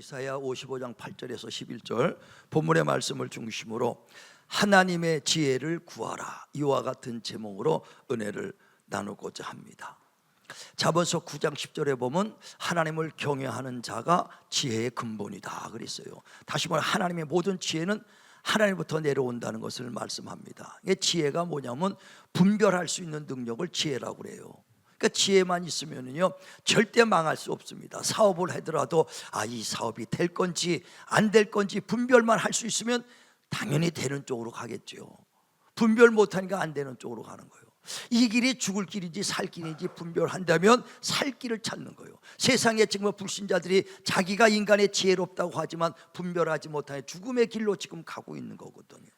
이사야 55장 8절에서 11절 본문의 말씀을 중심으로 하나님의 지혜를 구하라, 이와 같은 제목으로 은혜를 나누고자 합니다. 잠언서 9장 10절에 보면 하나님을 경외하는 자가 지혜의 근본이다 그랬어요. 다시 말해 하나님의 모든 지혜는 하나님부터 내려온다는 것을 말씀합니다. 지혜가 뭐냐면 분별할 수 있는 능력을 지혜라고 그래요. 그러니까 지혜만 있으면요 절대 망할 수 없습니다. 사업을 하더라도 이 사업이 될 건지 안 될 건지 분별만 할 수 있으면 당연히 되는 쪽으로 가겠죠. 분별 못하니까 안 되는 쪽으로 가는 거예요. 이 길이 죽을 길인지 살 길인지 분별한다면 살 길을 찾는 거예요. 세상에 정말 불신자들이 자기가 인간의 지혜롭다고 하지만 분별하지 못하여 죽음의 길로 지금 가고 있는 거거든요.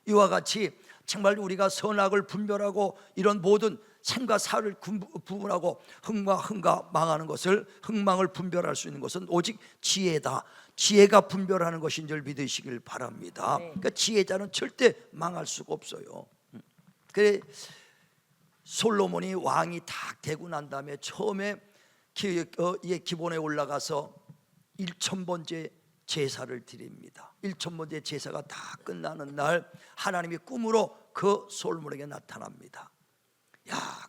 이와 같이 정말 우리가 선악을 분별하고 이런 모든 생과 사를 구분하고 흥과 망하는 것을, 흥망을 분별할 수 있는 것은 오직 지혜다. 지혜가 분별하는 것인 줄 믿으시길 바랍니다. 그러니까 지혜자는 절대 망할 수가 없어요. 그래 솔로몬이 왕이 다 되고 난 다음에 처음에 기본에 올라가서 1000번째 제사를 드립니다. 1000번째 제사가 다 끝나는 날 하나님이 꿈으로 그 솔로몬에게 나타납니다.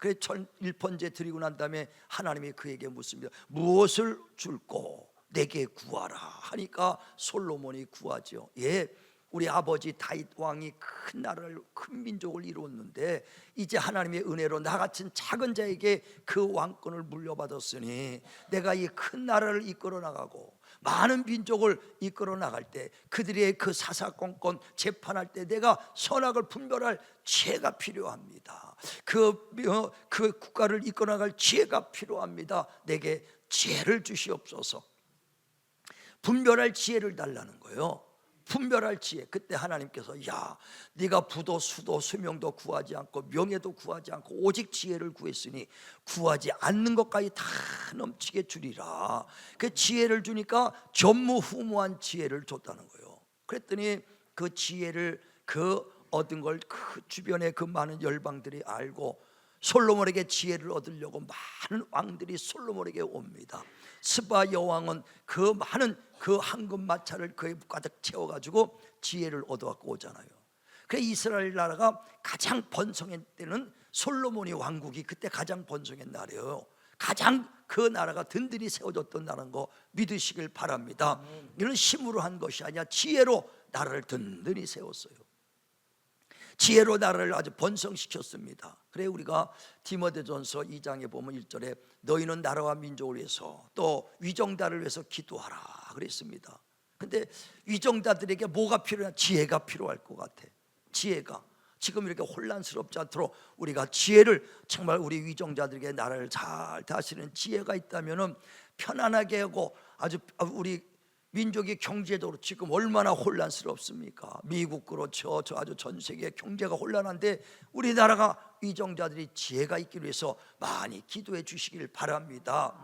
그래 1001번째 드리고 난 다음에 하나님이 그에게 묻습니다. 무엇을 줄꼬 내게 구하라 하니까 솔로몬이 구하죠. 우리 아버지 다윗 왕이 큰 나라를, 큰 민족을 이루었는데 이제 하나님의 은혜로 나 같은 작은 자에게 그 왕권을 물려받았으니 내가 이 큰 나라를 이끌어 나가고 많은 민족을 이끌어 나갈 때 그들의 그 사사건건 재판할 때 내가 선악을 분별할 지혜가 필요합니다. 그 국가를 이끌어 나갈 지혜가 필요합니다. 내게 지혜를 주시옵소서. 분별할 지혜를 달라는 거예요. 분별할 지혜. 그때 하나님께서 네가 부도 수도 수명도 구하지 않고 명예도 구하지 않고 오직 지혜를 구했으니 구하지 않는 것까지 다 넘치게 주리라. 그 지혜를 주니까 전무후무한 지혜를 줬다는 거예요. 그랬더니 그 지혜를 얻은 걸 그 주변에 그 많은 열방들이 알고 솔로몬에게 지혜를 얻으려고 많은 왕들이 솔로몬에게 옵니다. 스바 여왕은 그 많은 그 황금 마차를 그에 가득 채워가지고 지혜를 얻어갖고 오잖아요. 그래서 이스라엘 나라가 가장 번성한 때는 솔로몬이 왕국이 그때 가장 번성한 나라예요. 가장 그 나라가 든든히 세워졌던 나라인 거 믿으시길 바랍니다. 이런 힘으로 한 것이 아니라 지혜로 나라를 든든히 세웠어요. 지혜로 나라를 아주 번성시켰습니다. 그래 우리가 디모데전서 2장에 보면 1절에 너희는 나라와 민족을 위해서 또 위정자를 위해서 기도하라 그랬습니다. 근데 위정자들에게 뭐가 필요하냐? 지혜가 필요할 것 같아. 지혜가 지금 이렇게 혼란스럽지 않도록 우리가 지혜를 정말 우리 위정자들에게 나라를 잘 다스리는 지혜가 있다면 편안하게 하고 아주 우리 민족이 경제적으로 지금 얼마나 혼란스럽습니까? 미국 그렇죠. 아주 전 세계 경제가 혼란한데 우리나라가 위정자들이 지혜가 있기 위해서 많이 기도해 주시길 바랍니다.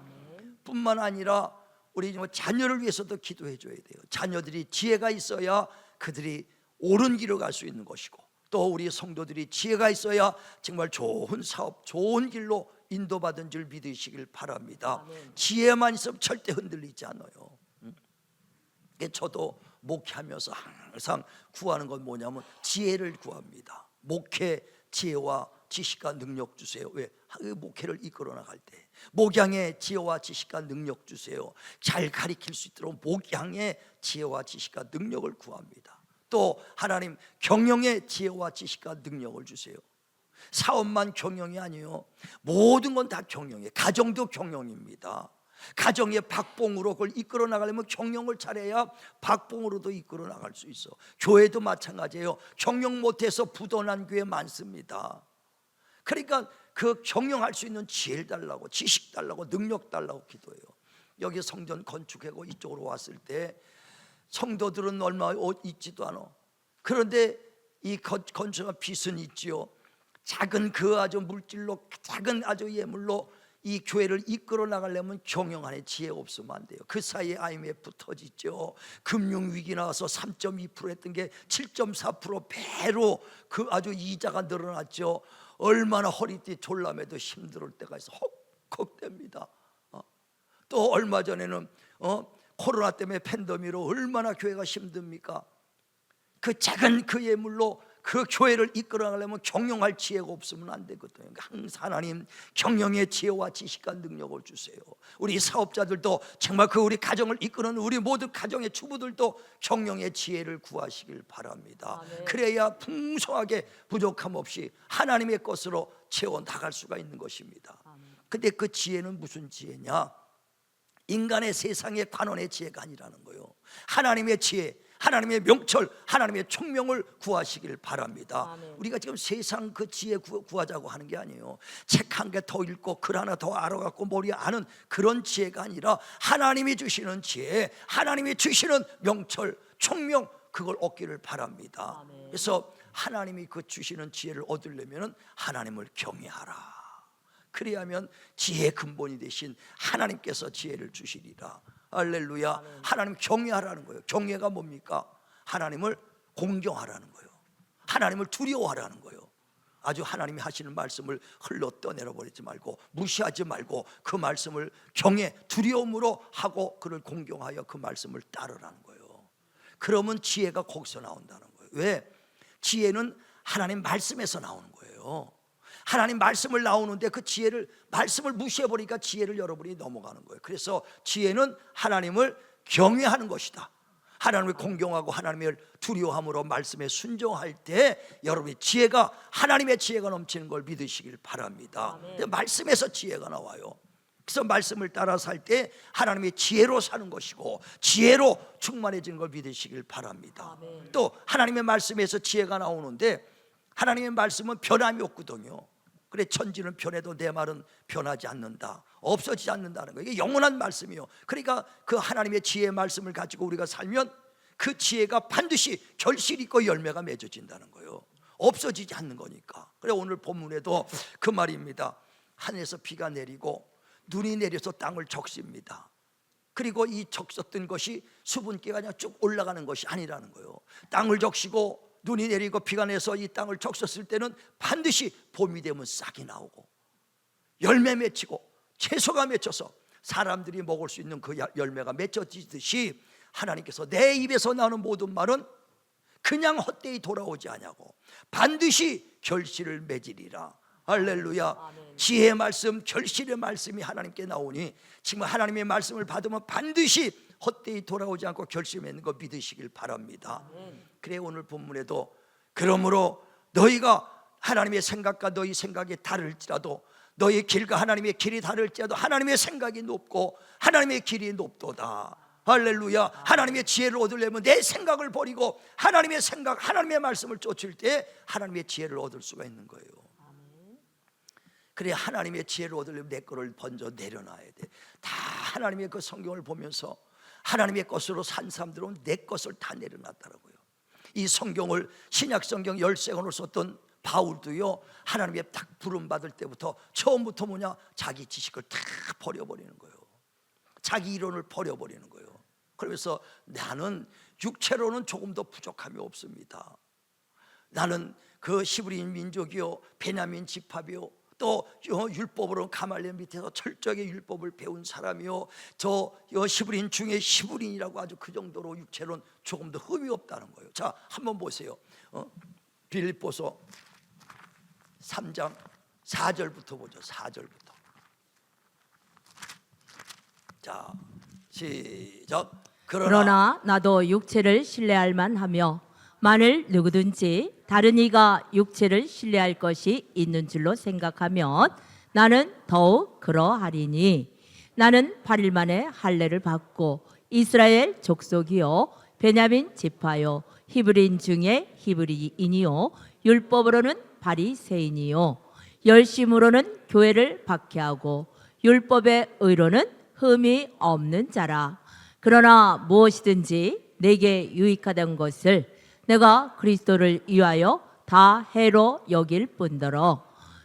뿐만 아니라 우리 자녀를 위해서도 기도해 줘야 돼요. 자녀들이 지혜가 있어야 그들이 옳은 길을 갈 수 있는 것이고 또 우리 성도들이 지혜가 있어야 정말 좋은 사업, 좋은 길로 인도받은 줄 믿으시길 바랍니다. 지혜만 있으면 절대 흔들리지 않아요. 저도 목회하면서 항상 구하는 건 뭐냐면 지혜를 구합니다. 목회 지혜와 지식과 능력 주세요. 왜? 목회를 이끌어 나갈 때 목양의 지혜와 지식과 능력 주세요. 잘 가리킬 수 있도록 목양의 지혜와 지식과 능력을 구합니다. 또 하나님 경영의 지혜와 지식과 능력을 주세요. 사업만 경영이 아니에요. 모든 건 다 경영이에요. 가정도 경영입니다. 가정의 박봉으로 그걸 이끌어 나가려면 경영을 잘해야 박봉으로도 이끌어 나갈 수 있어. 교회도 마찬가지예요. 경영 못해서 부도난 교회 많습니다. 그러니까 그 경영할 수 있는 지혜를 달라고, 지식 달라고, 능력 달라고 기도해요. 여기 성전 건축하고 이쪽으로 왔을 때 성도들은 얼마 옷 있지도 않아. 그런데 이 건축한 빚은 있지요. 작은 그 아주 물질로, 작은 아주 예물로 이 교회를 이끌어 나가려면 경영 안에 지혜가 없으면 안 돼요. 그 사이에 IMF 터지죠. 금융위기 나와서 3.2% 했던 게 7.4% 배로 그 아주 이자가 늘어났죠. 얼마나 허리띠 졸라매도 힘들 때가 있어. 헉헉댑니다. 또 얼마 전에는 코로나 때문에 팬데믹으로 얼마나 교회가 힘듭니까? 그 작은 그 예물로 그 교회를 이끌어가려면 경영할 지혜가 없으면 안 되거든요. 항상 하나님 경영의 지혜와 지식과 능력을 주세요. 우리 사업자들도 정말 그 우리 가정을 이끄는 우리 모든 가정의 주부들도 경영의 지혜를 구하시길 바랍니다. 아멘. 그래야 풍성하게 부족함 없이 하나님의 것으로 채워 나갈 수가 있는 것입니다. 근데 그 지혜는 무슨 지혜냐? 인간의 세상의 관원의 지혜가 아니라는 거예요. 하나님의 지혜, 하나님의 명철, 하나님의 총명을 구하시길 바랍니다. 아멘. 우리가 지금 세상 그 지혜 구하자고 하는 게 아니에요. 책 한 개 더 읽고 글 하나 더 알아갖고 머리에 아는 그런 지혜가 아니라 하나님이 주시는 지혜, 하나님이 주시는 명철, 총명, 그걸 얻기를 바랍니다. 아멘. 그래서 하나님이 그 주시는 지혜를 얻으려면 하나님을 경외하라. 그래야면 지혜의 근본이 되신 하나님께서 지혜를 주시리라. 할렐루야. 아멘. 하나님 경외하라는 거예요. 경외가 뭡니까? 하나님을 공경하라는 거예요. 하나님을 두려워하라는 거예요. 아주 하나님이 하시는 말씀을 흘러 떠내려버리지 말고 무시하지 말고 그 말씀을 경외, 두려움으로 하고 그를 공경하여 그 말씀을 따르라는 거예요. 그러면 지혜가 거기서 나온다는 거예요. 왜? 지혜는 하나님 말씀에서 나오는 거예요. 하나님 말씀을 나오는데 그 지혜를 말씀을 무시해버리니까 지혜를 여러분이 넘어가는 거예요. 그래서 지혜는 하나님을 경외하는 것이다. 하나님을 공경하고 하나님을 두려워함으로 말씀에 순종할 때 여러분이 지혜가 하나님의 지혜가 넘치는 걸 믿으시길 바랍니다. 말씀에서 지혜가 나와요. 그래서 말씀을 따라 살 때 하나님의 지혜로 사는 것이고 지혜로 충만해지는 걸 믿으시길 바랍니다. 아멘. 또 하나님의 말씀에서 지혜가 나오는데 하나님의 말씀은 변함이 없거든요. 그래 천지는 변해도 내 말은 변하지 않는다, 없어지지 않는다는 거예요. 이게 영원한 말씀이요. 그러니까 그 하나님의 지혜의 말씀을 가지고 우리가 살면 그 지혜가 반드시 결실 있고 열매가 맺어진다는 거예요. 없어지지 않는 거니까. 그래 오늘 본문에도 그 말입니다. 하늘에서 비가 내리고 눈이 내려서 땅을 적십니다. 그리고 이 적셨던 것이 수분기가 그냥 쭉 올라가는 것이 아니라는 거예요. 땅을 적시고 눈이 내리고 비가 내서 이 땅을 적셨을 때는 반드시 봄이 되면 싹이 나오고 열매 맺히고 채소가 맺혀서 사람들이 먹을 수 있는 그 열매가 맺혀지듯이 하나님께서 내 입에서 나오는 모든 말은 그냥 헛되이 돌아오지 아니하고 반드시 결실을 맺으리라. 할렐루야. 아멘. 지혜의 말씀, 결실의 말씀이 하나님께 나오니 지금 하나님의 말씀을 받으면 반드시 헛되이 돌아오지 않고 결실 맺는 거 믿으시길 바랍니다. 아멘. 그래 오늘 본문에도 그러므로 너희가 하나님의 생각과 너희 생각이 다를지라도 너희 길과 하나님의 길이 다를지라도 하나님의 생각이 높고 하나님의 길이 높도다. 할렐루야. 하나님의 지혜를 얻으려면 내 생각을 버리고 하나님의 생각, 하나님의 말씀을 쫓을 때 하나님의 지혜를 얻을 수가 있는 거예요. 그래 하나님의 지혜를 얻으려면 내 거를 먼저 내려놔야 돼. 다 하나님의 그 성경을 보면서 하나님의 것으로 산 사람들은 내 것을 다 내려놨더라고요. 이 성경을 신약 성경 10권을 썼던 바울도요, 하나님의 딱 부름 받을 때부터 처음부터 뭐냐, 자기 지식을 다 버려버리는 거예요. 자기 이론을 버려버리는 거예요. 그러면서 나는 육체로는 조금 더 부족함이 없습니다. 나는 그 히브리인 민족이요, 베냐민 지파비요, 또 율법으로 가말리엘 밑에서 철저하게 율법을 배운 사람이요, 저 히브리인 중에 히브리인이라고 아주 그 정도로 육체로는 조금 더 흠이 없다는 거예요. 자, 한번 보세요. 빌립보서 3장 4절부터 보죠. 4절부터. 자, 시작. 그러나 나도 육체를 신뢰할 만하며 만일 누구든지 다른 이가 육체를 신뢰할 것이 있는 줄로 생각하면 나는 더욱 그러하리니 나는 8일 만에 할례를 받고 이스라엘 족속이요 베냐민 지파요 히브리인 중에 히브리인이요 율법으로는 바리새인이요 열심으로는 교회를 박해하고 율법의 의로는 흠이 없는 자라. 그러나 무엇이든지 내게 유익하던 것을 내가 그리스도를 위하여 다 해로 여길 뿐더러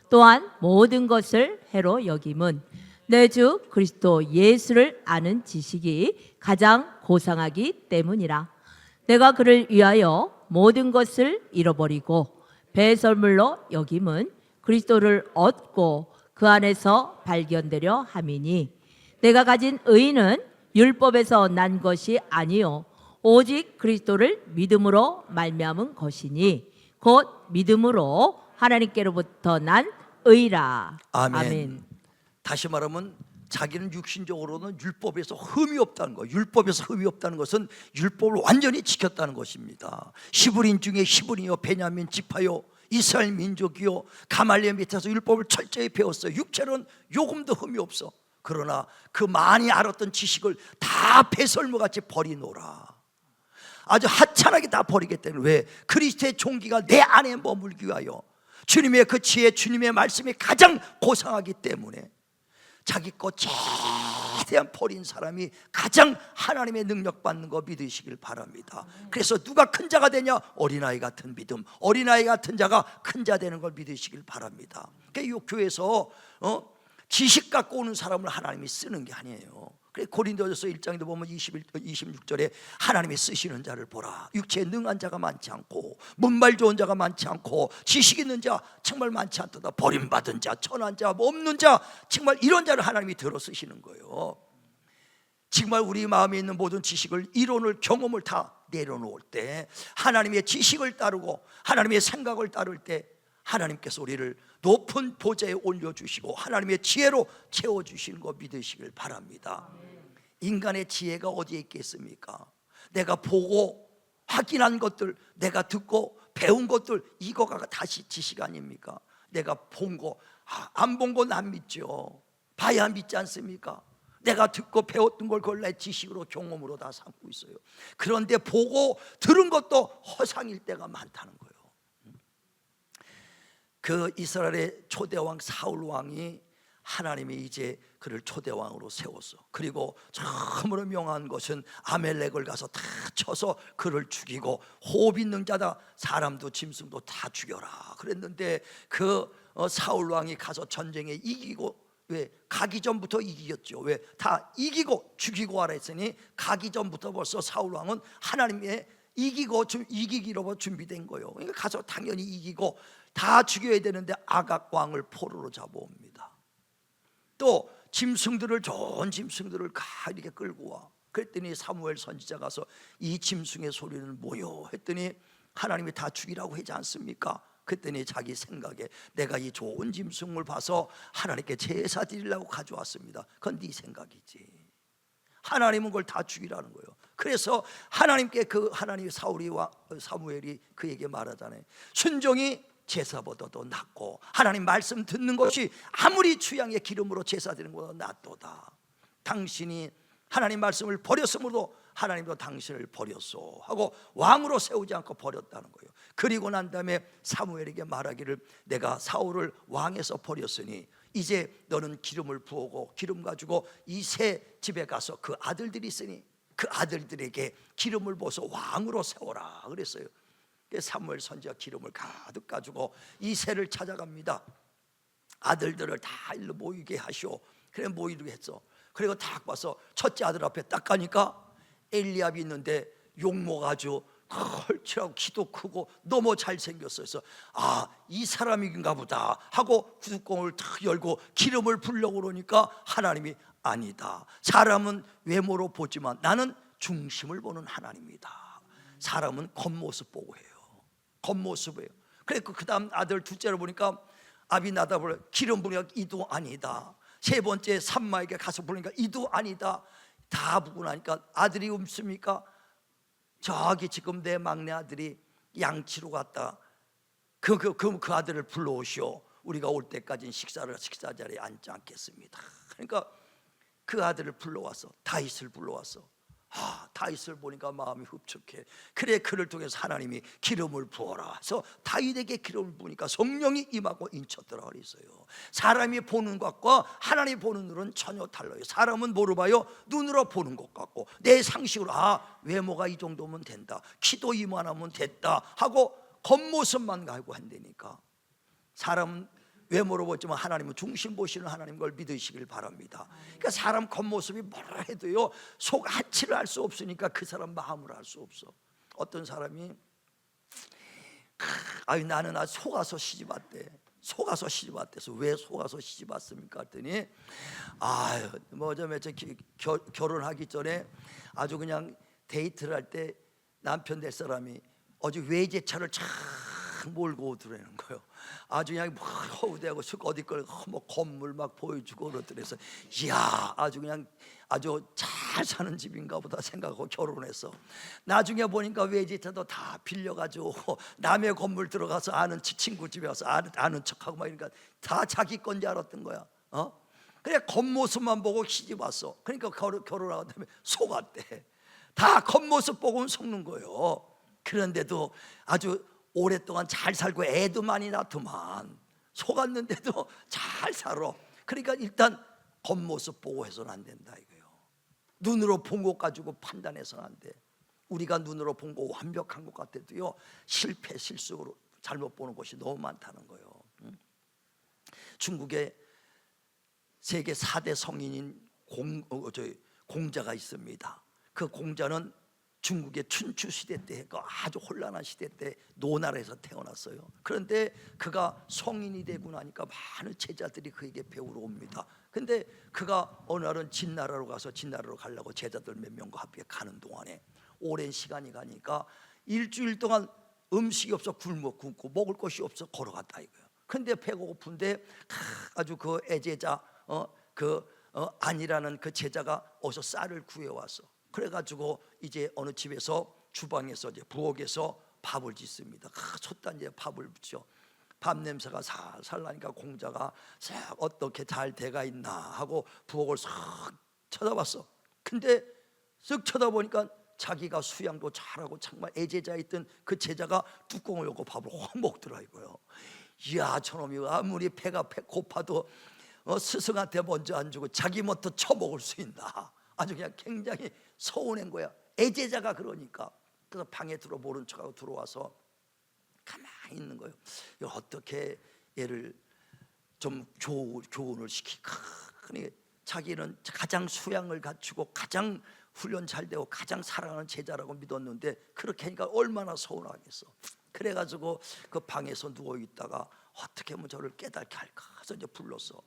또한 모든 것을 해로 여김은 내 주 그리스도 예수를 아는 지식이 가장 고상하기 때문이라. 내가 그를 위하여 모든 것을 잃어버리고 배설물로 여김은 그리스도를 얻고 그 안에서 발견되려 함이니 내가 가진 의는 율법에서 난 것이 아니요 오직 그리스도를 믿음으로 말미암은 것이니 곧 믿음으로 하나님께로부터 난 의라. 아멘. 다시 말하면 자기는 육신적으로는 율법에서 흠이 없다는 거. 율법에서 흠이 없다는 것은 율법을 완전히 지켰다는 것입니다. 히브리인 중에 히브리요 베냐민 지파요 이스라엘 민족이요 가말리엘 밑에서 율법을 철저히 배웠어요. 육체는 요금도 흠이 없어. 그러나 그 많이 알았던 지식을 다 배설물같이 버리노라. 아주 하찮게 다 버리기 때문에. 왜? 그리스도의 종기가 내 안에 머물기 위하여. 주님의 그 지혜, 주님의 말씀이 가장 고상하기 때문에 자기 것 최대한 버린 사람이 가장 하나님의 능력 받는 거 믿으시길 바랍니다. 그래서 누가 큰 자가 되냐? 어린아이 같은 믿음, 어린아이 같은 자가 큰 자 되는 걸 믿으시길 바랍니다. 그러니까 이 교회에서 지식 갖고 오는 사람을 하나님이 쓰는 게 아니에요. 그래 고린도전서 1장에도 보면 26절에 하나님이 쓰시는 자를 보라. 육체에 능한 자가 많지 않고 문말 좋은 자가 많지 않고 지식 있는 자 정말 많지 않도다. 버림받은 자, 천한 자, 없는 자, 정말 이런 자를 하나님이 들어 쓰시는 거예요. 정말 우리 마음에 있는 모든 지식을, 이론을, 경험을 다 내려놓을 때, 하나님의 지식을 따르고 하나님의 생각을 따를 때 하나님께서 우리를 높은 보좌에 올려주시고 하나님의 지혜로 채워주시는 거 믿으시길 바랍니다. 인간의 지혜가 어디에 있겠습니까? 내가 보고 확인한 것들, 내가 듣고 배운 것들, 이거가 다시 지식 아닙니까? 내가 본 거, 안 본 건 안 믿죠. 봐야 믿지 않습니까? 내가 듣고 배웠던 걸 그걸 내 지식으로 경험으로 다 삼고 있어요. 그런데 보고 들은 것도 허상일 때가 많다는 거예요. 그 이스라엘의 초대왕 사울 왕이 하나님이 이제 그를 초대왕으로 세웠어. 그리고 처음으로 명한 것은 아멜렉을 가서 다 쳐서 그를 죽이고, 호흡 있는 자다 사람도 짐승도 다 죽여라 그랬는데 그 사울 왕이 가서 전쟁에 이기고, 왜? 가기 전부터 이기겠죠. 왜? 다 이기고 죽이고 하라 했으니 가기 전부터 벌써 사울 왕은 하나님의 이기기로 준비된 거예요. 그러니까 가서 당연히 이기고 다 죽여야 되는데 아각 왕을 포로로 잡아옵니다. 또 짐승들을, 좋은 짐승들을 이렇게 끌고 와. 그랬더니 사무엘 선지자 가서 이 짐승의 소리는 뭐요? 했더니 하나님이 다 죽이라고 하지 않습니까? 그랬더니 자기 생각에 내가 이 좋은 짐승을 봐서 하나님께 제사 드리려고 가져왔습니다. 그건 네 생각이지. 하나님은 그걸 다 죽이라는 거예요. 그래서 하나님께 하나님 사무엘이 그에게 말하잖아요. 순종이 제사보다도 낫고 하나님 말씀 듣는 것이 아무리 주양의 기름으로 제사 드리는 것보다 낫도다. 당신이 하나님 말씀을 버렸으므로 하나님도 당신을 버렸소 하고 왕으로 세우지 않고 버렸다는 거예요. 그리고 난 다음에 사무엘에게 말하기를 내가 사울을 왕에서 버렸으니 이제 너는 기름을 부어고 기름 가지고 이 새 집에 가서 그 아들들이 있으니 그 아들들에게 기름을 부어서 왕으로 세워라 그랬어요. 사무엘 선지가 기름을 가득 가지고 이 새를 찾아갑니다. 아들들을 다 일로 모이게 하시오. 그래 모이게 했어. 그리고 딱 봐서 첫째 아들 앞에 딱 가니까 엘리압이 있는데 용모가 아주 컬치하고 키도 크고 너무 잘생겼어요. 그래서 이 사람인가 보다 하고 구두껑을 탁 열고 기름을 부으려고 그러니까 하나님이 아니다. 사람은 외모로 보지만 나는 중심을 보는 하나님이다. 사람은 겉모습 보고 해요. 겉모습이에요. 그래서 그 다음 아들 둘째로 보니까 아비나답을 기름 부으니까 이도 아니다. 세 번째 삼마에게 가서 부르니까 이도 아니다. 다 부고 나니까 아들이 없습니까? 저기 지금 내 막내 아들이 양치로 갔다. 그 아들을 불러오시오. 우리가 올 때까지는 식사 자리에 앉지 않겠습니다. 그러니까 그 아들을 불러왔어. 다윗을 불러왔어. 다윗을 보니까 마음이 흡족해. 그래 그를 통해서 하나님이 기름을 부어라 해서 다윗에게 기름을 부으니까 성령이 임하고 인쳤더라 그랬어요. 사람이 보는 것과 하나님이 보는 눈은 전혀 달라요. 사람은 뭐로 봐요? 눈으로 보는 것 같고 내 상식으로 외모가 이 정도면 된다, 키도 이만하면 됐다 하고 겉모습만 가지고 한다니까. 사람은 외모로 보지만 하나님은 중심 보시는 하나님 걸 믿으시길 바랍니다. 그러니까 사람 겉모습이 뭐라 해도요 속 하치를 알 수 없으니까 그 사람 마음을 알 수 없어. 어떤 사람이 나는 속아서 시집 왔대. 속아서 시집 왔대서. 왜 속아서 시집 왔습니까? 했더니 아유 뭐좀 결혼하기 전에 아주 그냥 데이트를 할 때 남편 될 사람이 어제 외제차를 쫙 몰고 오더라는 거예요. 아주 그냥 뭐 허우대고 어디 걸 뭐 건물 막 보여주고 그러더래서 이야 아주 그냥 아주 잘 사는 집인가 보다 생각하고 결혼해서 나중에 보니까 외제차도 다 빌려가지고 남의 건물 들어가서 아는 친구 집에 가서 아는 척하고 막 이러니까 다 자기 건지 알았던 거야. 그래 겉모습만 보고 시집 왔어. 그러니까 결혼하고 다음에 속았대. 다 겉모습 보고는 속는 거예요. 그런데도 아주 오랫동안 잘 살고 애도 많이 낳더만 속았는데도 잘 살아. 그러니까 일단 겉모습 보고 해서는 안 된다 이거예요. 눈으로 본 것 가지고 판단해서는 안 돼. 우리가 눈으로 본 거 완벽한 것 같아도요 실패 실수로 잘못 보는 것이 너무 많다는 거예요. 중국에 세계 4대 성인인 공자가 있습니다. 그 공자는 중국의 춘추 시대 때 아주 혼란한 시대 때 노나라에서 태어났어요. 그런데 그가 성인이 되고 나니까 많은 제자들이 그에게 배우러 옵니다. 근데 그가 어느 날은 진나라로 가서 진나라로 가려고 제자들 몇 명과 함께 가는 동안에 오랜 시간이 가니까 일주일 동안 음식이 없어 굶고 먹을 것이 없어 걸어갔다 이거예요. 근데 배가 고픈데 아주 그 애제자 안이라는 그 제자가 어서 쌀을 구해왔어. 그래가지고 이제 어느 집에서 주방에서 이제 부엌에서 밥을 짓습니다. 솥단지에 밥을 붙여. 밥 냄새가 살살 나니까 공자가 싹 어떻게 잘 돼가 있나 하고 부엌을 싹 쳐다봤어. 근데 쓱 쳐다보니까 자기가 수양도 잘하고 정말 애제자에 있던 그 제자가 뚜껑을 열고 밥을 확 먹더라 이거요. 이야 저놈이 아무리 배가 고파도 스승한테 먼저 안 주고 자기 먼저 쳐먹을 수 있나. 아주 그냥 굉장히 서운한 거야. 애제자가 그러니까. 그래서 방에 모른 척하고 들어와서 가만히 있는 거예요. 어떻게 얘를 좀 교훈을 시킬까. 그러니까 자기는 가장 수양을 갖추고 가장 훈련 잘 되고 가장 사랑하는 제자라고 믿었는데 그렇게 하니까 얼마나 서운하겠어. 그래가지고 그 방에서 누워 있다가 어떻게 하면 저를 깨닫게 할까 해서 이제 불렀어.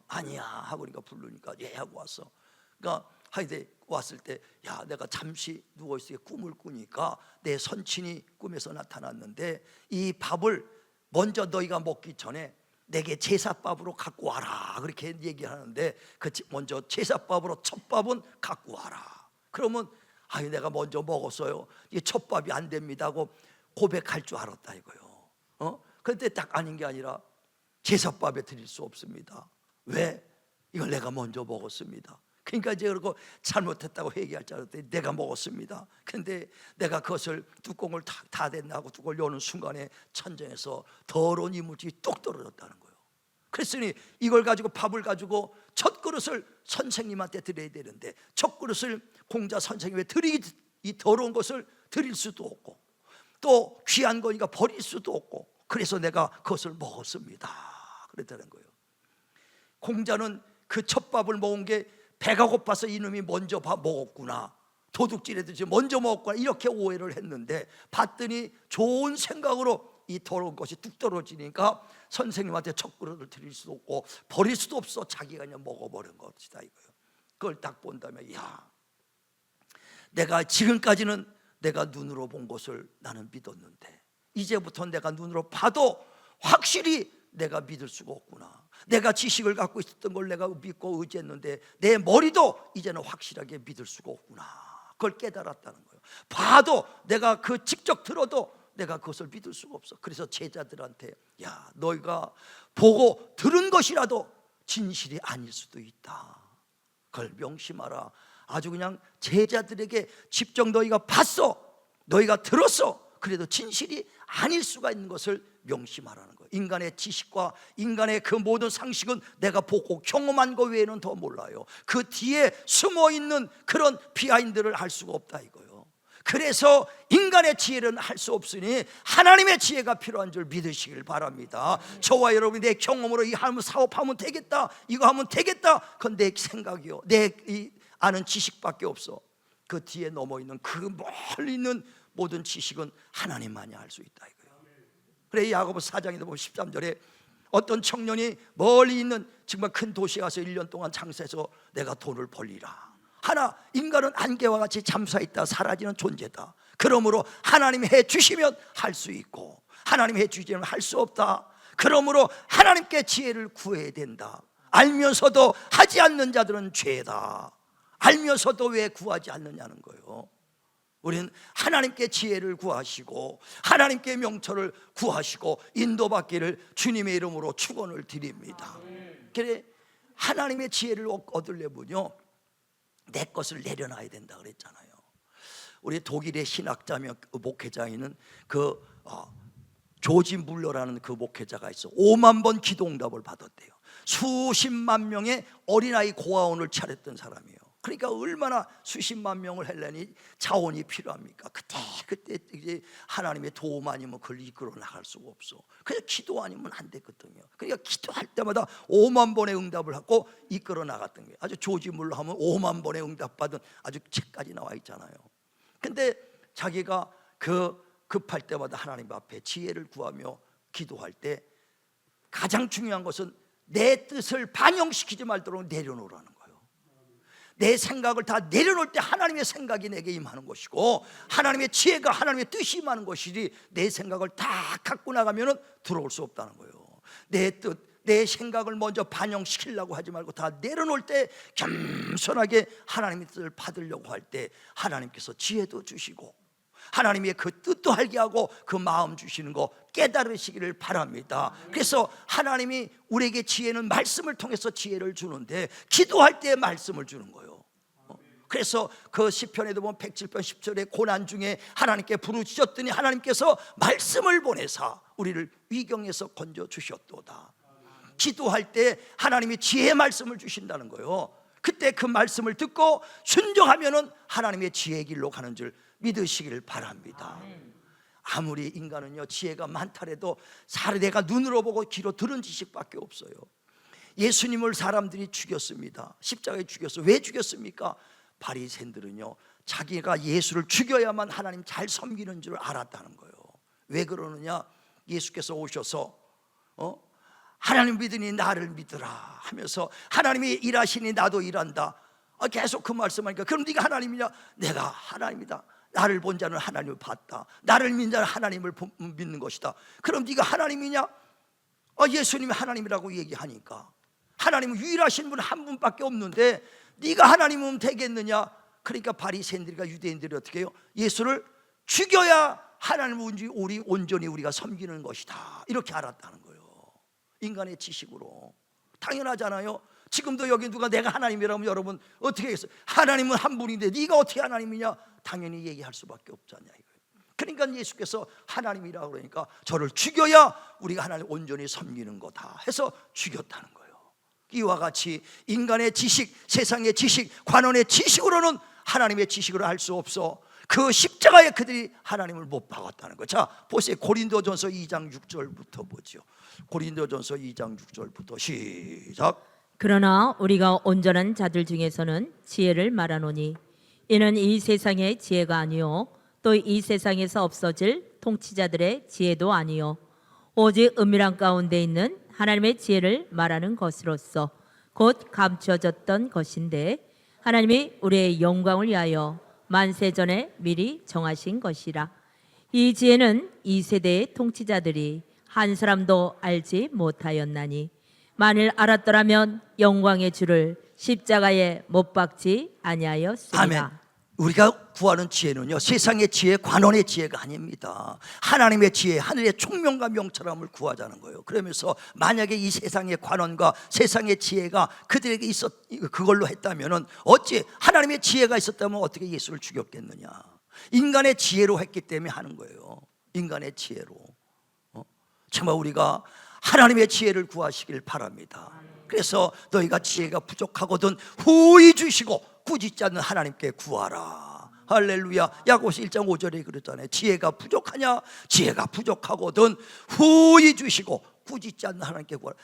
아니야 하고 그러니까 부르니까 예 하고 왔어. 그러니까 하이데 왔을 때 야 내가 잠시 누워 있을 때 꿈을 꾸니까 내 선친이 꿈에서 나타났는데 이 밥을 먼저 너희가 먹기 전에 내게 제사밥으로 갖고 와라 그렇게 얘기하는데 그 먼저 제사밥으로 첫 밥은 갖고 와라. 그러면 아니 내가 먼저 먹었어요. 이게 첫 밥이 안 됩니다 하고 고백할 줄 알았다 이거요. 그런데 딱 아닌 게 아니라 제사밥에 드릴 수 없습니다. 왜? 이걸 내가 먼저 먹었습니다. 그러니까 이제 그러고 잘못했다고 회개할 줄 알았더니 내가 먹었습니다. 근데 내가 그것을 뚜껑을 다 댔나 하고 뚜껑을 여는 순간에 천장에서 더러운 이물질이 뚝 떨어졌다는 거예요. 그랬으니 이걸 가지고 밥을 가지고 첫 그릇을 선생님한테 드려야 되는데 첫 그릇을 공자 선생님에 드리기 이 더러운 것을 드릴 수도 없고 또 귀한 거니까 버릴 수도 없고 그래서 내가 그것을 먹었습니다. 그랬다는 거예요. 공자는 그 첫 밥을 먹은 게 배가 고파서 이놈이 먼저 밥 먹었구나 도둑질해듯이 먼저 먹었구나 이렇게 오해를 했는데 봤더니 좋은 생각으로 이 더러운 것이 뚝 떨어지니까 선생님한테 첫 그릇을 드릴 수도 없고 버릴 수도 없어 자기가 그냥 먹어버린 것이다 이거예요. 그걸 딱 본다면 야 내가 지금까지는 내가 눈으로 본 것을 나는 믿었는데 이제부터 내가 눈으로 봐도 확실히 내가 믿을 수가 없구나. 내가 지식을 갖고 있었던 걸 내가 믿고 의지했는데 내 머리도 이제는 확실하게 믿을 수가 없구나. 그걸 깨달았다는 거예요. 봐도 내가 그 직접 들어도 내가 그것을 믿을 수가 없어. 그래서 제자들한테 야 너희가 보고 들은 것이라도 진실이 아닐 수도 있다. 그걸 명심하라. 아주 그냥 제자들에게 직접 너희가 봤어 너희가 들었어 그래도 진실이 아닐 수가 있는 것을 명심하라는 거예요. 인간의 지식과 인간의 그 모든 상식은 내가 보고 경험한 것 외에는 더 몰라요. 그 뒤에 숨어있는 그런 비하인드를 알 수가 없다 이거예요. 그래서 인간의 지혜는 할 수 없으니 하나님의 지혜가 필요한 줄 믿으시길 바랍니다. 저와 여러분이 내 경험으로 이 하면 사업하면 되겠다 이거 하면 되겠다 그건 내 생각이요 내 아는 지식밖에 없어. 그 뒤에 넘어있는 그 멀리 있는 모든 지식은 하나님만이 알 수 있다 이거예요. 그래 야고보 4장에도 보면 13절에 어떤 청년이 멀리 있는 정말 큰 도시에 가서 1년 동안 장사해서 내가 돈을 벌리라. 하나, 인간은 안개와 같이 잠수있다 사라지는 존재다. 그러므로 하나님이 해주시면 할 수 있고 하나님이 해주시면 할 수 없다. 그러므로 하나님께 지혜를 구해야 된다. 알면서도 하지 않는 자들은 죄다. 알면서도 왜 구하지 않느냐는 거예요. 우리는 하나님께 지혜를 구하시고 하나님께 명철을 구하시고 인도받기를 주님의 이름으로 축원을 드립니다. 그래, 하나님의 지혜를 얻으려면요, 내 것을 내려놔야 된다 그랬잖아요. 우리 독일의 신학자며 목회자에는 조지 물러라는 그 목회자가 있어 5만 번 기도 응답을 받았대요. 수십만 명의 어린아이 고아원을 차렸던 사람이에요. 그러니까 얼마나 수십만 명을 하려니 자원이 필요합니까? 그때 이제 하나님의 도움 아니면 그걸 이끌어 나갈 수가 없어. 그냥 기도 아니면 안 됐거든요. 그러니까 기도할 때마다 5만 번의 응답을 하고 이끌어 나갔던 거예요. 아주 조지 물러 하면 5만 번의 응답받은 아주 책까지 나와 있잖아요. 근데 자기가 급할 때마다 하나님 앞에 지혜를 구하며 기도할 때 가장 중요한 것은 내 뜻을 반영시키지 말도록 내려놓으라는 거예요. 내 생각을 다 내려놓을 때 하나님의 생각이 내게 임하는 것이고 하나님의 지혜가 하나님의 뜻이 임하는 것이지 내 생각을 다 갖고 나가면 들어올 수 없다는 거예요. 내 뜻, 내 생각을 먼저 반영시키려고 하지 말고 다 내려놓을 때 겸손하게 하나님의 뜻을 받으려고 할 때 하나님께서 지혜도 주시고 하나님의 그 뜻도 알게 하고 그 마음 주시는 거 깨달으시기를 바랍니다. 그래서 하나님이 우리에게 지혜는 말씀을 통해서 지혜를 주는데 기도할 때 말씀을 주는 거예요. 그래서 그 시편에도 보면 107편 10절에 고난 중에 하나님께 부르짖었더니 하나님께서 말씀을 보내사 우리를 위경에서 건져 주셨도다. 기도할 때 하나님이 지혜의 말씀을 주신다는 거예요. 그때 그 말씀을 듣고 순종하면은 하나님의 지혜의 길로 가는 줄 믿으시길 바랍니다. 아무리 인간은요 지혜가 많다래도 내가 눈으로 보고 귀로 들은 지식밖에 없어요. 예수님을 사람들이 죽였습니다. 십자가에 죽였어요. 왜 죽였습니까? 바리새인들은요 자기가 예수를 죽여야만 하나님 잘 섬기는 줄 알았다는 거예요. 왜 그러느냐? 예수께서 오셔서 하나님 믿으니 나를 믿으라 하면서 하나님이 일하시니 나도 일한다. 계속 그 말씀하니까 그럼 네가 하나님이냐? 내가 하나님이다. 나를 본 자는 하나님을 봤다. 나를 믿는 자는 하나님을 믿는 것이다. 그럼 네가 하나님이냐? 예수님이 하나님이라고 얘기하니까 하나님은 유일하신 분 한 분밖에 없는데 네가 하나님이면 되겠느냐? 그러니까 바리새인들과 유대인들이 어떻게 해요? 예수를 죽여야 하나님을 온전히 우리가 섬기는 것이다 이렇게 알았다는 거예요. 인간의 지식으로. 당연하잖아요. 지금도 여기 누가 내가 하나님이라면 여러분 어떻게 하겠어요? 하나님은 한 분인데 네가 어떻게 하나님이냐? 당연히 얘기할 수밖에 없잖냐 이거예요. 그러니까 예수께서 하나님이라고 그러니까 저를 죽여야 우리가 하나님 온전히 섬기는 거다 해서 죽였다는 거예요. 이와 같이 인간의 지식, 세상의 지식, 관원의 지식으로는 하나님의 지식을 알 수 없어. 그 십자가에 그들이 하나님을 못 박았다는 거예요. 자, 보세요. 고린도전서 2장 6절부터 보죠. 고린도전서 2장 6절부터 시작. 그러나 우리가 온전한 자들 중에서는 지혜를 말하노니 이는 이 세상의 지혜가 아니요 또 이 세상에서 없어질 통치자들의 지혜도 아니요 오직 은밀한 가운데 있는 하나님의 지혜를 말하는 것으로서 곧 감추어졌던 것인데 하나님이 우리의 영광을 위하여 만세 전에 미리 정하신 것이라. 이 지혜는 이 세대의 통치자들이 한 사람도 알지 못하였나니 만일 알았더라면 영광의 주를 십자가에 못 박지 아니하였으리라. 아멘. 우리가 구하는 지혜는요 세상의 지혜, 관원의 지혜가 아닙니다. 하나님의 지혜, 하늘의 총명과 명철함을 구하자는 거예요. 그러면서 만약에 이 세상의 관원과 세상의 지혜가 그들에게 그걸로 했다면은 어찌 하나님의 지혜가 있었다면 어떻게 예수를 죽였겠느냐? 인간의 지혜로 했기 때문에 하는 거예요. 인간의 지혜로. 정말 우리가 하나님의 지혜를 구하시길 바랍니다. 그래서 너희가 지혜가 부족하거든 후히 주시고 꾸짖지 않는 하나님께 구하라. 할렐루야. 야고보서 1장 5절에 그랬잖아요. 지혜가 부족하냐? 지혜가 부족하거든 후히 주시고 꾸짖지 않는 하나님께 구하라.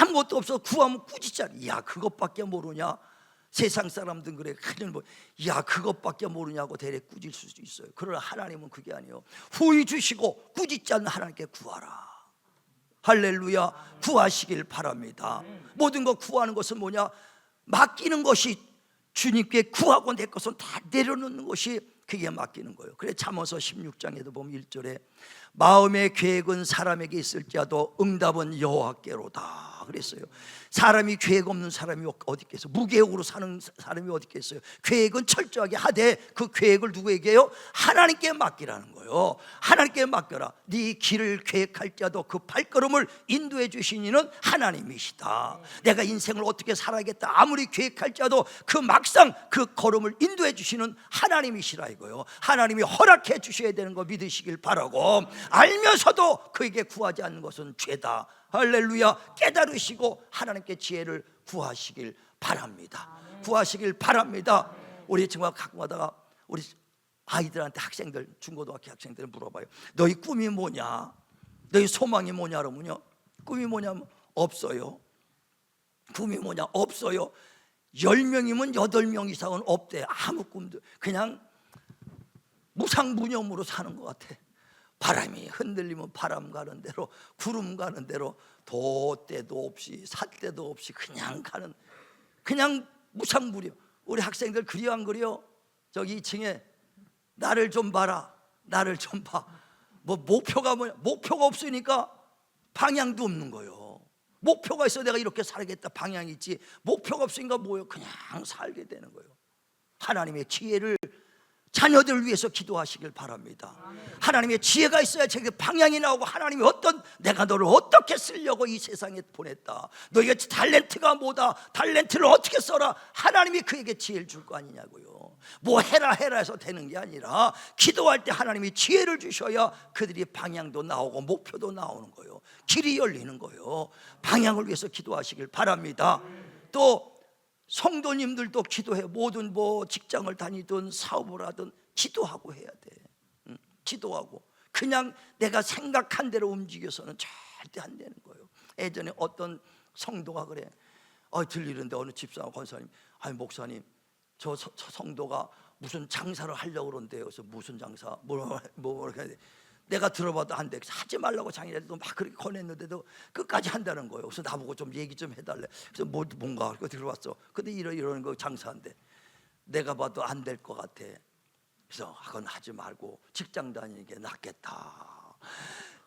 아무것도 없어 구하면 꾸짖지 않아. 야 그것밖에 모르냐? 세상 사람들은 그래. 야 그것밖에 모르냐고 대래 꾸짖을 수도 있어요. 그러나 하나님은 그게 아니에요. 후히 주시고 꾸짖지 않는 하나님께 구하라. 할렐루야. 구하시길 바랍니다. 모든 거 구하는 것은 뭐냐? 맡기는 것이, 주님께 구하고 내 것은 다 내려놓는 것이 그게 맡기는 거예요. 그래 잠언서 16장에도 보면 1절에 마음의 계획은 사람에게 있을지라도 응답은 여호와께로다 그랬어요. 사람이 계획 없는 사람이 어디 있겠어요? 무계획으로 사는 사람이 어디 있겠어요? 계획은 철저하게 하되 그 계획을 누구에게요? 하나님께 맡기라는 거예요. 하나님께 맡겨라. 네 길을 계획할지라도 그 발걸음을 인도해 주신 이는 하나님이시다. 내가 인생을 어떻게 살아야겠다 아무리 계획할지라도 그 막상 그 걸음을 인도해 주시는 하나님이시라 이거예요. 하나님이 허락해 주셔야 되는 거 믿으시길 바라고, 알면서도 그에게 구하지 않는 것은 죄다. 할렐루야. 깨달으시고 하나님께 지혜를 구하시길 바랍니다. 구하시길 바랍니다. 우리 친구가 가끔 가다가 우리 아이들한테, 학생들, 중고등학교 학생들 물어봐요. 너희 꿈이 뭐냐? 너희 소망이 뭐냐? 그러면요, 꿈이 뭐냐면 없어요. 꿈이 뭐냐? 없어요. 10명이면 8명 이상은 없대. 아무 꿈도. 그냥 무상무념으로 사는 것 같아. 바람이 흔들리면 바람 가는 대로, 구름 가는 대로, 돛대도 없이 삿대도 없이 그냥 가는, 그냥 무상무념. 우리 학생들 그려 안 그려? 저기 2층에 나를 좀 봐라, 나를 좀 봐. 뭐 목표가 뭐냐? 목표가 없으니까 방향도 없는 거예요. 목표가 있어 내가 이렇게 살겠다 방향이 있지, 목표가 없으니까 뭐예요? 그냥 살게 되는 거예요. 하나님의 지혜를 자녀들을 위해서 기도하시길 바랍니다. 하나님의 지혜가 있어야 제게 방향이 나오고, 하나님이 내가 너를 어떻게 쓰려고 이 세상에 보냈다, 너에게 탤런트가 뭐다, 탤런트를 어떻게 써라, 하나님이 그에게 지혜를 줄 거 아니냐고요. 뭐 해라 해서 되는 게 아니라 기도할 때 하나님이 지혜를 주셔야 그들이 방향도 나오고 목표도 나오는 거예요. 길이 열리는 거예요. 방향을 위해서 기도하시길 바랍니다. 또 성도님들도 기도해. 모든 뭐 직장을 다니든 사업을 하든 기도하고 해야 돼. 기도하고. 그냥 내가 생각한 대로 움직여서는 절대 안 되는 거예요. 예전에 어떤 성도가 그래. 들리는데 어느 집사람 권사님, 아니 목사님, 저 성도가 무슨 장사를 하려고 그러는데요. 그래서 무슨 장사? 뭐 해야 돼? 내가 들어봐도 안 돼. 하지 말라고 장인한테도 막 그렇게 권했는데도 끝까지 한다는 거예요. 그래서 나보고 좀 얘기 좀 해달래. 그래서 뭔가 그거 들어봤어. 근데 이러는 거 장사한대. 내가 봐도 안 될 것 같아. 그래서 그건 하지 말고 직장 다니는 게 낫겠다.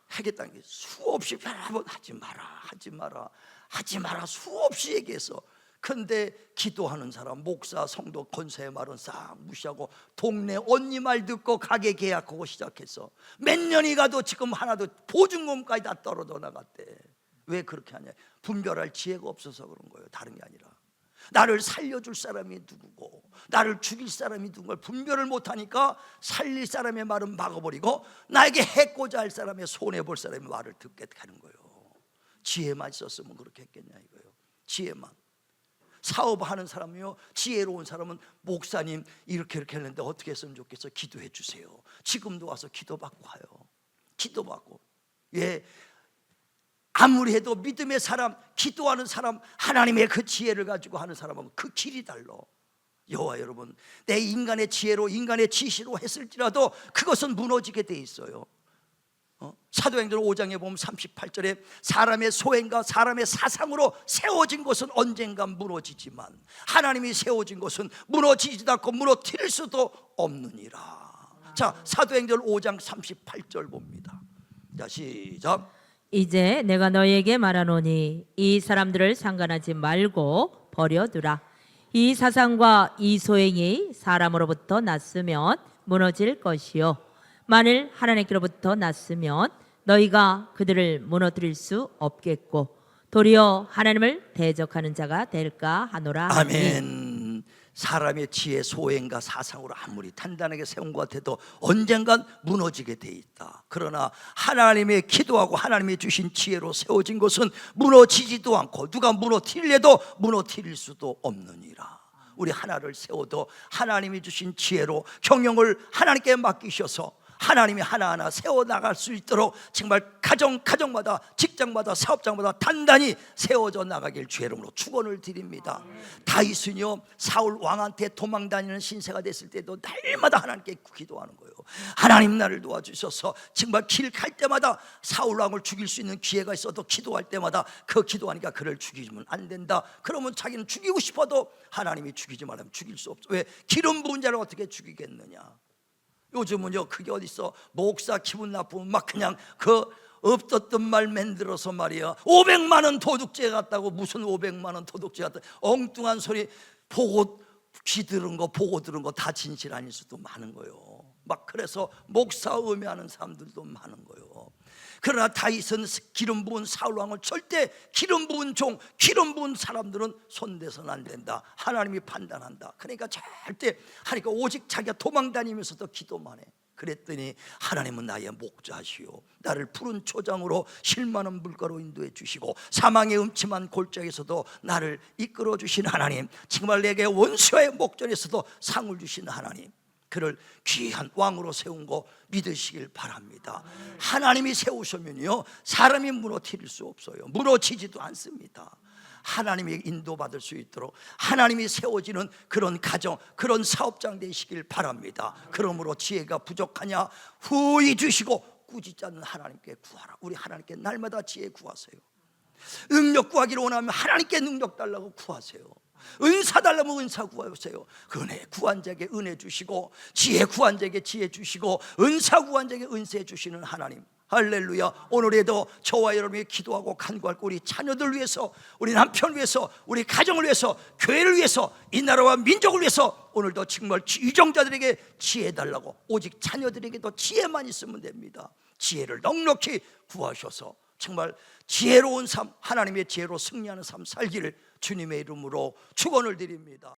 하겠다는 게 수없이 여러 번 하지 마라 수없이 얘기해서. 근데 기도하는 사람, 목사, 성도, 권사의 말은 싹 무시하고 동네 언니 말 듣고 가게 계약하고 시작해서 몇 년이 가도 지금 하나도 보증금까지 다 떨어져 나갔대. 왜 그렇게 하냐? 분별할 지혜가 없어서 그런 거예요. 다른 게 아니라 나를 살려줄 사람이 누구고 나를 죽일 사람이 누군가를 분별을 못하니까 살릴 사람의 말은 막아버리고 나에게 해코자 할 사람의 손해볼 사람의 말을 듣게 하는 거예요. 지혜만 있었으면 그렇게 했겠냐 이거예요. 지혜만. 사업하는 사람이요, 지혜로운 사람은 목사님 이렇게 했는데 어떻게 했으면 좋겠어? 기도해 주세요. 지금도 와서 기도받고 가요. 기도받고. 예, 아무리 해도 믿음의 사람, 기도하는 사람, 하나님의 그 지혜를 가지고 하는 사람은 그 길이 달라. 여호와 여러분, 내 인간의 지혜로, 인간의 지시로 했을지라도 그것은 무너지게 돼 있어요. 사도행전 5장에 보면 38절에 사람의 소행과 사람의 사상으로 세워진 것은 언젠가 무너지지만 하나님이 세워진 것은 무너지지도 않고 무너뜨릴 수도 없느니라. 자, 사도행전 5장 38절 봅니다. 자, 시작. 이제 내가 너희에게 말하노니 이 사람들을 상관하지 말고 버려두라. 이 사상과 이 소행이 사람으로부터 났으면 무너질 것이요, 만일 하나님께로부터 났으면 너희가 그들을 무너뜨릴 수 없겠고 도리어 하나님을 대적하는 자가 될까 하노라. 아멘. 사람의 지혜, 소행과 사상으로 아무리 단단하게 세운 것 같아도 언젠간 무너지게 돼 있다. 그러나 하나님의 기도하고 하나님이 주신 지혜로 세워진 것은 무너지지도 않고 누가 무너뜨리려도 무너뜨릴 수도 없느니라. 우리 하나를 세워도 하나님이 주신 지혜로 경영을 하나님께 맡기셔서 하나님이 하나하나 세워나갈 수 있도록 정말 가정마다 직장마다 사업장마다 단단히 세워져 나가길 주의 이름으로 축원을 드립니다. 다윗은요 사울 왕한테 도망다니는 신세가 됐을 때도 날마다 하나님께 기도하는 거예요. 하나님 나를 도와주셔서 정말 길 갈 때마다 사울 왕을 죽일 수 있는 기회가 있어도 기도할 때마다 그 기도하니까 그를 죽이면 안 된다. 그러면 자기는 죽이고 싶어도 하나님이 죽이지 말라면 죽일 수 없어. 왜? 기름 부은 자를 어떻게 죽이겠느냐. 요즘은요 그게 어딨어. 목사 기분 나쁘면 막 그냥 그 없었던 말 만들어서 말이야 500만 원 도둑죄 같다고. 무슨 500만 원 도둑죄 같다. 엉뚱한 소리. 보고 귀 들은 거 보고 들은 거 다 진실 아닐 수도 많은 거예요. 막 그래서 목사 음해하는 사람들도 많은 거예요. 그러나 다윗은 기름 부은 사울 왕을 절대 기름 부은 종, 기름 부은 사람들은 손대서는 안 된다. 하나님이 판단한다. 그러니까 절대 하니까 오직 자기가 도망다니면서도 기도만 해. 그랬더니 하나님은 나의 목자시오. 나를 푸른 초장으로 실만한 물가로 인도해 주시고 사망의 음침한 골짜기에서도 나를 이끌어 주신 하나님, 정말 내게 원수의 목전에서도 상을 주신 하나님, 그를 귀한 왕으로 세운 거 믿으시길 바랍니다. 하나님이 세우시면요 사람이 무너뜨릴 수 없어요. 무너지지도 않습니다. 하나님의 인도받을 수 있도록 하나님이 세워지는 그런 가정, 그런 사업장 되시길 바랍니다. 그러므로 지혜가 부족하냐 후히 주시고 꾸짖지 않는 하나님께 구하라. 우리 하나님께 날마다 지혜 구하세요. 능력 구하기를 원하면 하나님께 능력 달라고 구하세요. 은사 달라면 은사 구하세요. 은혜 구한 자에게 은혜 주시고 지혜 구한 자에게 지혜 주시고 은사 구한 자에게 은혜 주시는 하나님, 할렐루야. 오늘에도 저와 여러분이 기도하고 간구할 우리 자녀들 위해서, 우리 남편을 위해서, 우리 가정을 위해서, 교회를 위해서, 이 나라와 민족을 위해서 오늘도 정말 유정자들에게 지혜 달라고, 오직 자녀들에게도 지혜만 있으면 됩니다. 지혜를 넉넉히 구하셔서 정말 지혜로운 삶, 하나님의 지혜로 승리하는 삶 살기를 주님의 이름으로 축원을 드립니다.